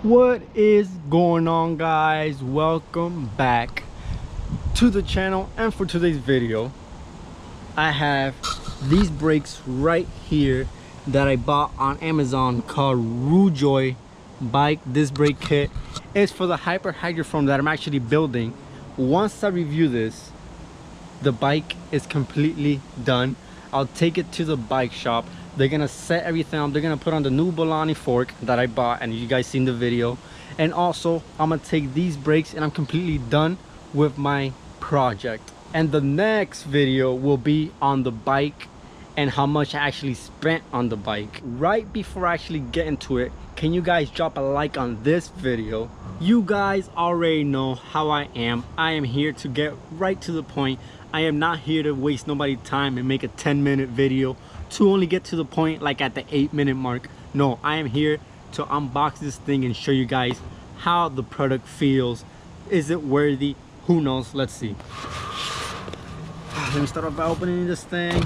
What is going on, guys? Welcome back to the channel. And for today's video, I have these brakes right here that I bought on Amazon called RUJOI bike disc brake kit. It's for the hyper hydrofoam that I'm actually building. Once I review this, the bike is completely done. I'll take it to the bike shop. They're gonna set everything up. They're gonna put on the new Bolani fork that I bought and you guys seen the video. And also I'm gonna take these brakes and I'm completely done with my project. And the next video will be on the bike and how much I actually spent on the bike. Right before I actually get into it, can you guys drop a like on this video? You guys already know how I am. I am here to get right to the point. I am not here to waste nobody's time and make a 10-minute video to only get to the point like at the 8-minute mark. No, I am here to unbox this thing and show you guys how the product feels. Is it worthy? Who knows? Let's see. Let me start off by opening this thing.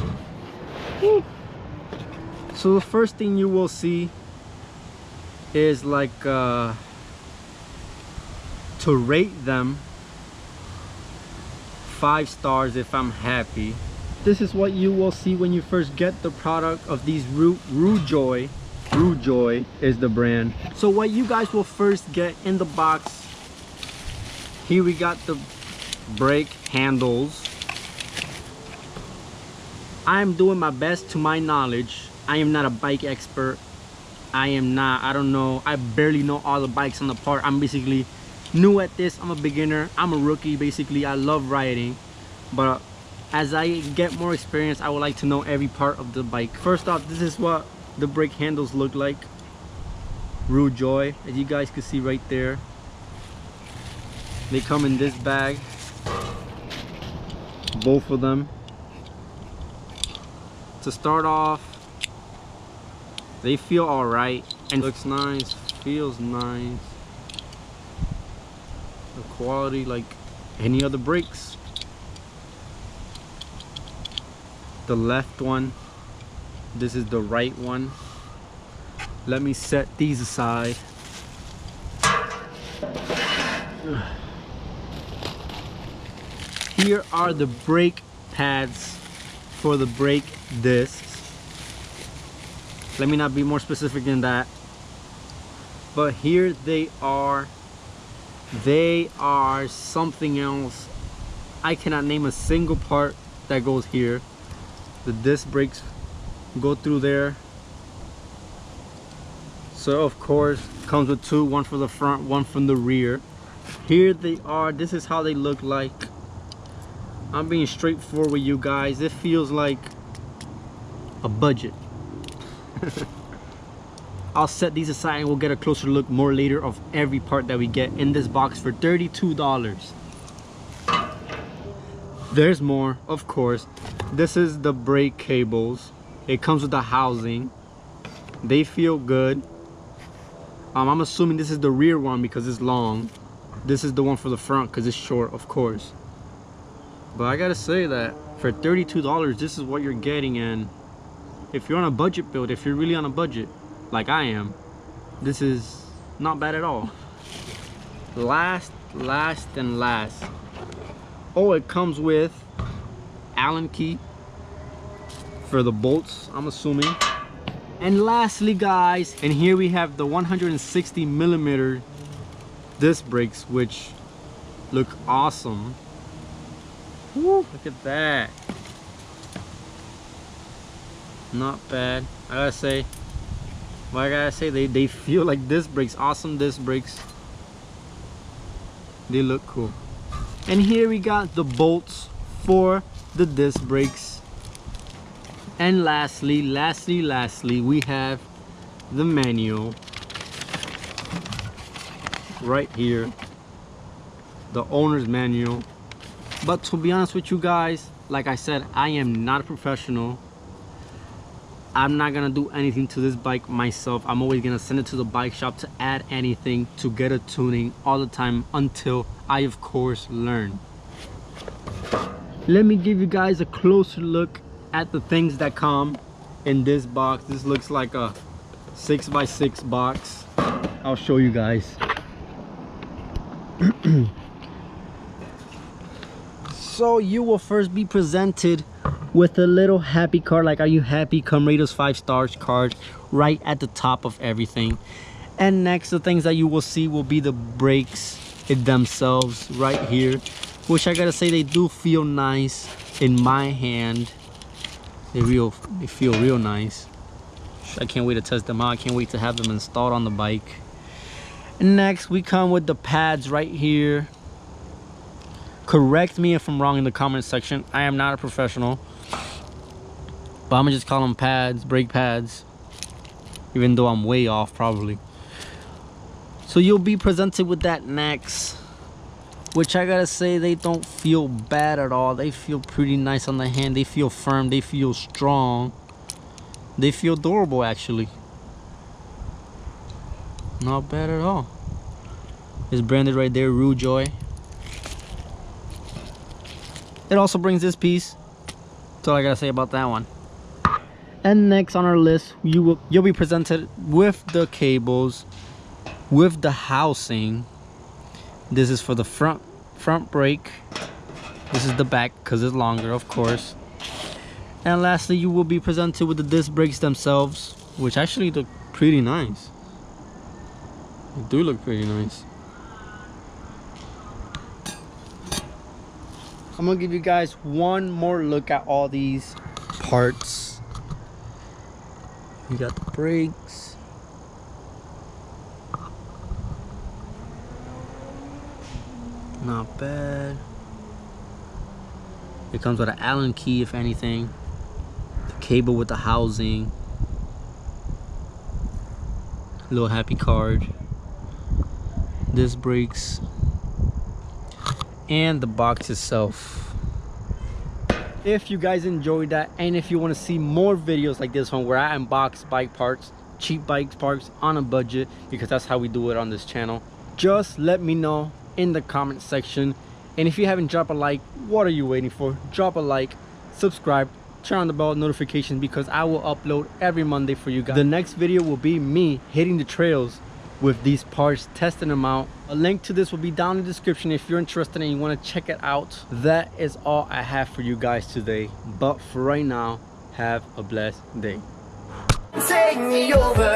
So the first thing you will see is like to rate them 5 stars if I'm happy. This is what you will see when you first get the product of these RUJOI. RUJOI is the brand. So what you guys will first get in the box, here we got the brake handles. I'm doing my best to my knowledge. I am not a bike expert. I don't know, I barely know all the bikes on the part. I'm basically new at this. I'm a beginner. I'm a rookie basically. I love riding, but as I get more experience, I would like to know every part of the bike. First off, this is what the brake handles look like. RUJOI, as you guys can see right there. They come in this bag, both of them. To start off, they feel all right and looks nice, feels nice. The quality like any other brakes. The left one, this is the right one. Let me set these aside. Here are the brake pads for the brake discs. Let me not be more specific than that, but here they are. They are something else. I cannot name a single part that goes here. The disc brakes go through there. So of course comes with 2, one for the front, one from the rear. Here they are. This is how they look like. I'm being straightforward with you guys. It feels like a budget. I'll set these aside and we'll get a closer look more later of every part that we get in this box for $32. There's more, of course. This is the brake cables. It comes with the housing. They feel good. I'm assuming this is the rear one because it's long. This is the one for the front because it's short, of course. But I gotta say that for $32, this is what you're getting. And if you're on a budget build, if you're really on a budget like I am, this is not bad at all. Last. Oh, it comes with Allen key for the bolts, I'm assuming. And lastly, guys, and here we have the 160mm disc brakes, which look awesome. Woo, look at that. Not bad. I gotta say, they feel like disc brakes. Awesome disc brakes. They look cool. And here we got the bolts for the disc brakes. And lastly, we have the manual right here, the owner's manual. But to be honest with you guys, like I said, I am not a professional. I'm not gonna do anything to this bike myself. I'm always gonna send it to the bike shop to add anything, to get a tuning all the time until I of course learn. Let me give you guys a closer look at the things that come in this box. This looks like a 6x6 box. I'll show you guys. So you will first be presented with a little happy card, like are you happy, come rate us 5 stars card right at the top of everything. And next, the things that you will see will be the brakes themselves right here, which I gotta say they do feel nice in my hand. They feel real nice. I can't wait to test them out. I can't wait to have them installed on the bike. And next we come with the pads right here. Correct me if I'm wrong in the comment section. I am not a professional, but I'm gonna just call them pads, brake pads, even though I'm way off probably. So you'll be presented with that next, which I gotta say they don't feel bad at all. They feel pretty nice on the hand. They feel firm, they feel strong, they feel durable actually. Not bad at all. It's branded right there, RUJOI. It also brings this piece. That's all I gotta say about that one. And next on our list, you'll be presented with the cables, with the housing. This is for the front brake. This is the back because it's longer, of course. And lastly, you will be presented with the disc brakes themselves, which actually look pretty nice. They do look pretty nice. I'm gonna give you guys one more look at all these parts. You got the brakes, not bad. It comes with an Allen key if anything. The cable with the housing, little happy card, disc brakes, and the box itself. If you guys enjoyed that, and if you want to see more videos like this one where I unbox bike parts, cheap bike parts on a budget, because that's how we do it on this channel, just let me know in the comment section. And if you haven't dropped a like, what are you waiting for? Drop a like, subscribe, turn on the bell notifications, because I will upload every Monday for you guys. The next video will be me hitting the trails with these parts, testing them out. A link to this will be down in the description if you're interested and you want to check it out. That is all I have for you guys today, but for right now, have a blessed day. Take me over.